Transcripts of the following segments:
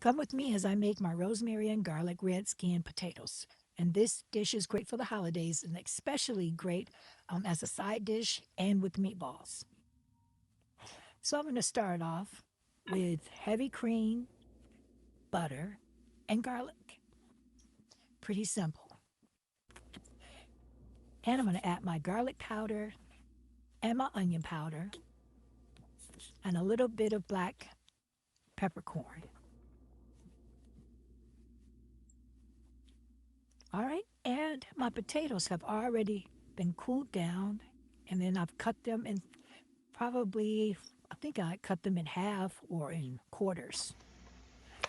Come with me as I make my rosemary and garlic Redskin potatoes. And this dish is great for the holidays and especially great as a side dish and with meatballs. So I'm going to start off with heavy cream, butter, and garlic. Pretty simple. And I'm going to add my garlic powder and my onion powder and a little bit of black peppercorn. All right, and my potatoes have already been cooled down, and then I've cut them in probably, I think I cut them in half or in quarters.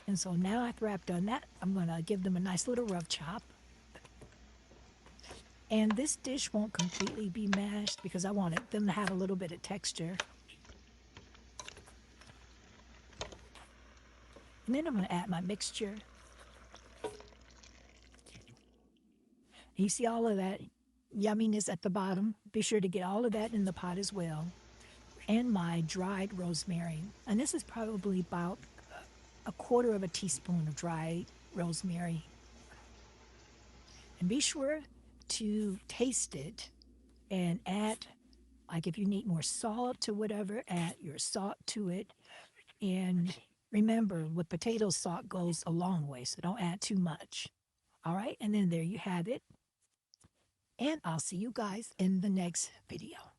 And so now after I've done that, I'm going to give them a nice little rough chop. And this dish won't completely be mashed because I wanted them to have a little bit of texture. And then I'm going to add my mixture. You see all of that yumminess at the bottom? Be sure to get all of that in the pot as well. And my dried rosemary. And this is probably about a quarter of a teaspoon of dried rosemary. And be sure to taste it and add, like if you need more salt to whatever, add your salt to it. And remember, with potatoes, salt goes a long way, so don't add too much. All right, and then there you have it. And I'll see you guys in the next video.